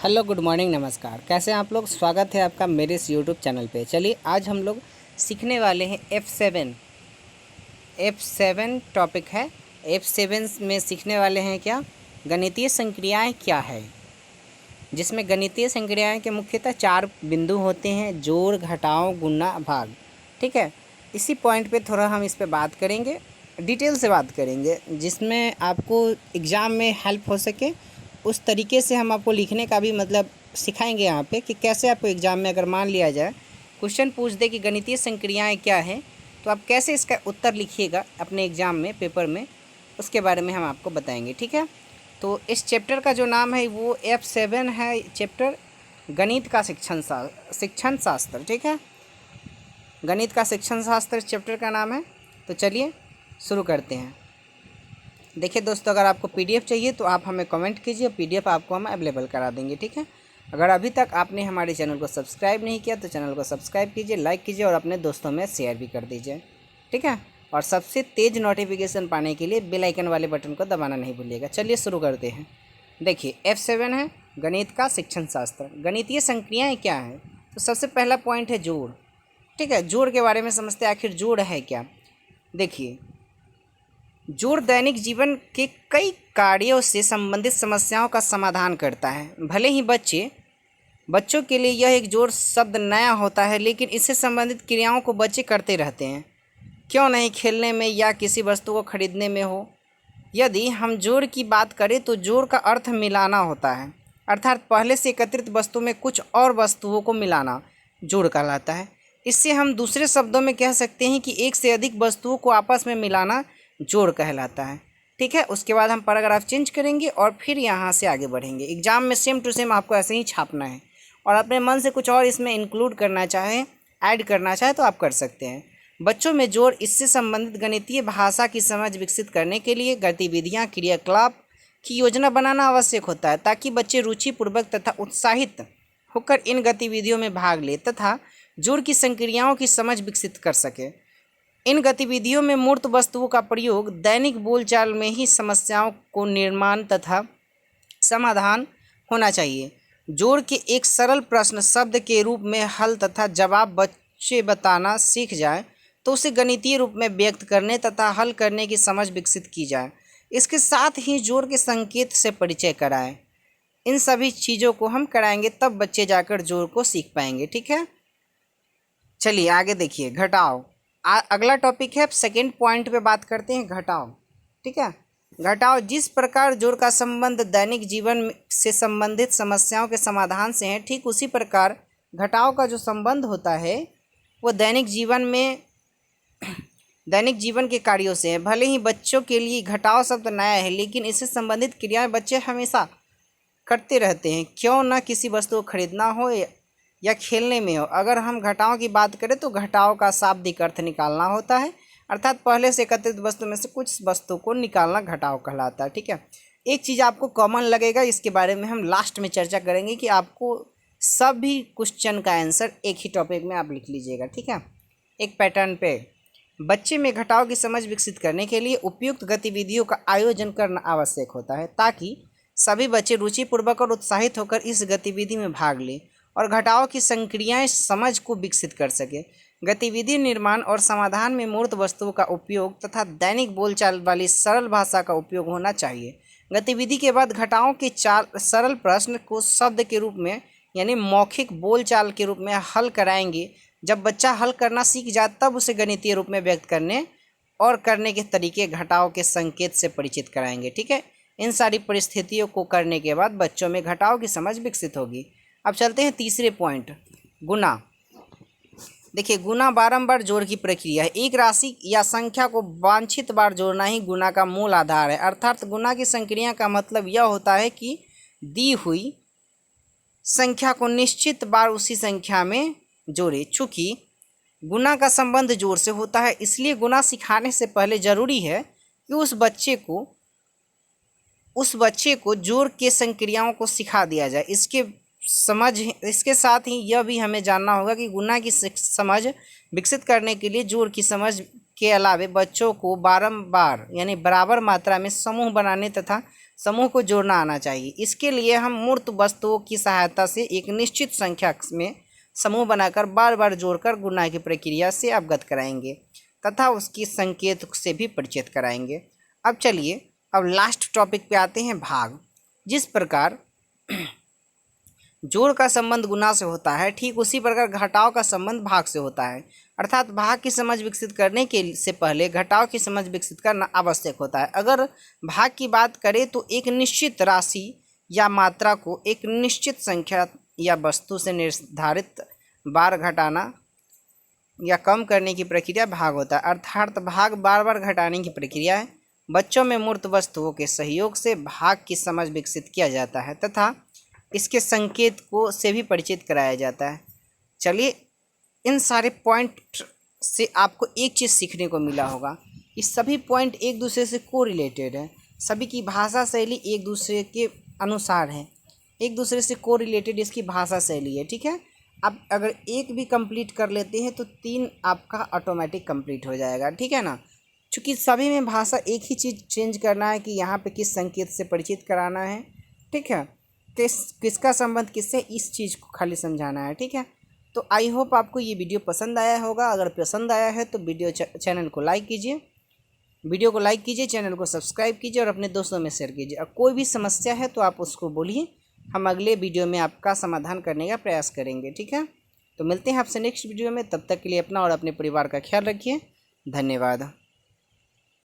Hello, good morning, नमस्कार। कैसे हैं आप लोग? स्वागत है आपका मेरे इस यूट्यूब चैनल पे। चलिए आज हम लोग सीखने वाले हैं F7 टॉपिक है। F7 में सीखने वाले हैं क्या, गणितीय संक्रियाएं क्या है, जिसमें गणितीय संक्रियाएं के मुख्यतः 4 बिंदु होते हैं: जोड़, घटाव, गुणा, भाग। ठीक है, इसी पॉइंट पे थोड़ा हम इस पे बात करेंगे, डिटेल से बात करेंगे, जिसमें आपको एग्ज़ाम में हेल्प हो सके। उस तरीके से हम आपको लिखने का भी मतलब सिखाएंगे यहाँ पे कि कैसे आपको एग्ज़ाम में अगर मान लिया जाए क्वेश्चन पूछ दे कि गणितीय संक्रियाएं क्या है, तो आप कैसे इसका उत्तर लिखिएगा अपने एग्ज़ाम में, पेपर में, उसके बारे में हम आपको बताएंगे। ठीक है, तो इस चैप्टर का जो नाम है वो F7 है, चैप्टर गणित का शिक्षण शास्त्र। ठीक है, गणित का शिक्षण शास्त्र चैप्टर का नाम है। तो चलिए शुरू करते हैं। देखिए दोस्तों, अगर आपको PDF चाहिए तो आप हमें कमेंट कीजिए, PDF आपको हम अवेलेबल करा देंगे। ठीक है, अगर अभी तक आपने हमारे चैनल को सब्सक्राइब नहीं किया तो चैनल को सब्सक्राइब कीजिए, लाइक कीजिए और अपने दोस्तों में शेयर भी कर दीजिए। ठीक है, और सबसे तेज़ नोटिफिकेशन पाने के लिए बेल आइकन वाले बटन को दबाना नहीं भूलिएगा। चलिए शुरू करते हैं। देखिए F7 है गणित का शिक्षण शास्त्र। गणितीय संक्रियाएँ क्या हैं? तो सबसे पहला पॉइंट है जोड़। ठीक है, जोड़ के बारे में समझते हैं, आखिर जोड़ है क्या। देखिए, जोड़ दैनिक जीवन के कई कार्यों से संबंधित समस्याओं का समाधान करता है। भले ही बच्चों के लिए यह एक जोड़ शब्द नया होता है, लेकिन इससे संबंधित क्रियाओं को बच्चे करते रहते हैं, क्यों नहीं खेलने में या किसी वस्तु को खरीदने में हो। यदि हम जोड़ की बात करें तो जोड़ का अर्थ मिलाना होता है, अर्थात पहले से एकत्रित वस्तु में कुछ और वस्तुओं को मिलाना जोड़ कहलाता है। इससे हम दूसरे शब्दों में कह सकते हैं कि एक से अधिक वस्तुओं को आपस में मिलाना जोड़ कहलाता है। ठीक है, उसके बाद हम पैराग्राफ चेंज करेंगे और फिर यहाँ से आगे बढ़ेंगे। एग्जाम में सेम टू सेम आपको ऐसे ही छापना है, और अपने मन से कुछ और इसमें इंक्लूड करना चाहे, ऐड करना चाहे तो आप कर सकते हैं। बच्चों में जोड़ इससे संबंधित गणितीय भाषा की समझ विकसित करने के लिए गतिविधियाँ, क्रियाकलाप की योजना बनाना आवश्यक होता है, ताकि बच्चे रुचिपूर्वक तथा उत्साहित होकर इन गतिविधियों में भाग ले तथा जोड़ की संक्रियाओं की समझ विकसित कर सके। इन गतिविधियों में मूर्त वस्तुओं का प्रयोग दैनिक बोलचाल में ही समस्याओं को निर्माण तथा समाधान होना चाहिए। जोड़ के एक सरल प्रश्न शब्द के रूप में हल तथा जवाब बच्चे बताना सीख जाए तो उसे गणितीय रूप में व्यक्त करने तथा हल करने की समझ विकसित की जाए। इसके साथ ही जोड़ के संकेत से परिचय कराएं। इन सभी चीज़ों को हम कराएंगे, तब बच्चे जाकर जोड़ को सीख पाएंगे। ठीक है, चलिए आगे देखिए। घटाव अगला टॉपिक है। सेकेंड पॉइंट पे बात करते हैं, घटाव। ठीक है, घटाव जिस प्रकार जोड़ का संबंध दैनिक जीवन से संबंधित समस्याओं के समाधान से है, ठीक उसी प्रकार घटाव का जो संबंध होता है वो दैनिक जीवन के कार्यों से है। भले ही बच्चों के लिए घटाव शब्द नया है, लेकिन इससे संबंधित क्रियाएं बच्चे हमेशा करते रहते हैं, क्यों ना किसी वस्तु को खरीदना हो या खेलने में हो। अगर हम घटाव की बात करें तो घटाव का शाब्दिक अर्थ निकालना होता है, अर्थात पहले से एकत्रित वस्तु में से कुछ वस्तु को निकालना घटाव कहलाता है। ठीक है, एक चीज़ आपको कॉमन लगेगा, इसके बारे में हम लास्ट में चर्चा करेंगे कि आपको सभी क्वेश्चन का आंसर एक ही टॉपिक में आप लिख लीजिएगा। ठीक है, एक पैटर्न पे। बच्चे में घटाव की समझ विकसित करने के लिए उपयुक्त गतिविधियों का आयोजन करना आवश्यक होता है, ताकि सभी बच्चे रुचिपूर्वक और उत्साहित होकर इस गतिविधि में भाग लें और घटाव की संक्रियाएं समझ को विकसित कर सके। गतिविधि निर्माण और समाधान में मूर्त वस्तुओं का उपयोग तथा दैनिक बोलचाल वाली सरल भाषा का उपयोग होना चाहिए। गतिविधि के बाद घटाव के 4 सरल प्रश्न को शब्द के रूप में यानी मौखिक बोलचाल के रूप में हल कराएंगे। जब बच्चा हल करना सीख जाए तब उसे गणितीय रूप में व्यक्त करने और करने के तरीके घटाव के संकेत से परिचित कराएंगे। ठीक है, इन सारी परिस्थितियों को करने के बाद बच्चों में घटाव की समझ विकसित होगी। अब चलते हैं तीसरे पॉइंट, गुणा। देखिए, गुणा बारंबार जोड़ की प्रक्रिया है। एक राशि या संख्या को वांछित बार जोड़ना ही गुणा का मूल आधार है, अर्थात गुणा की संक्रिया का मतलब यह होता है कि दी हुई संख्या को निश्चित बार उसी संख्या में जोड़े। चूँकि गुणा का संबंध जोड़ से होता है, इसलिए गुणा सिखाने से पहले जरूरी है कि उस बच्चे को जोड़ के संक्रियाओं को सिखा दिया जाए। इसके साथ ही यह भी हमें जानना होगा कि गुणा की समझ विकसित करने के लिए जोड़ की समझ के अलावे बच्चों को बारंबार यानी बराबर मात्रा में समूह बनाने तथा समूह को जोड़ना आना चाहिए। इसके लिए हम मूर्त वस्तुओं की सहायता से एक निश्चित संख्या में समूह बनाकर बार बार जोड़कर गुणा की प्रक्रिया से अवगत कराएंगे तथा उसकी संकेत से भी परिचित कराएंगे। अब चलिए अब लास्ट टॉपिक पे आते हैं, भाग। जिस प्रकार जोड़ का संबंध गुणा से होता है, ठीक उसी प्रकार घटाव का संबंध भाग से होता है। अर्थात भाग की समझ विकसित करने के से पहले घटाव की समझ विकसित करना आवश्यक होता है। अगर भाग की बात करें तो एक निश्चित राशि या मात्रा को एक निश्चित संख्या या वस्तु से निर्धारित बार घटाना या कम करने की प्रक्रिया भाग होता है। अर्थात भाग बार बार घटाने की प्रक्रिया है। बच्चों में मूर्त वस्तुओं के सहयोग से भाग की समझ विकसित किया जाता है तथा इसके संकेत को से भी परिचित कराया जाता है। चलिए, इन सारे पॉइंट से आपको एक चीज़ सीखने को मिला होगा, इस सभी पॉइंट एक दूसरे से कोरिलेटेड है। सभी की भाषा शैली एक दूसरे के अनुसार है, एक दूसरे से कोरिलेटेड इसकी भाषा शैली है। ठीक है, आप अगर एक भी कंप्लीट कर लेते हैं तो 3 आपका ऑटोमेटिक कंप्लीट हो जाएगा। ठीक है ना, चूँकि सभी में भाषा एक ही चीज़ चेंज करना है कि यहाँ पे किस संकेत से परिचित कराना है। ठीक है, किसका संबंध किससे, इस चीज़ को खाली समझाना है। ठीक है, तो आई होप आपको ये वीडियो पसंद आया होगा। अगर पसंद आया है तो चैनल को लाइक कीजिए, वीडियो को लाइक कीजिए, चैनल को सब्सक्राइब कीजिए और अपने दोस्तों में शेयर कीजिए। और कोई भी समस्या है तो आप उसको बोलिए, हम अगले वीडियो में आपका समाधान करने का प्रयास करेंगे। ठीक है, तो मिलते हैं आपसे नेक्स्ट वीडियो में। तब तक के लिए अपना और अपने परिवार का ख्याल रखिए। धन्यवाद।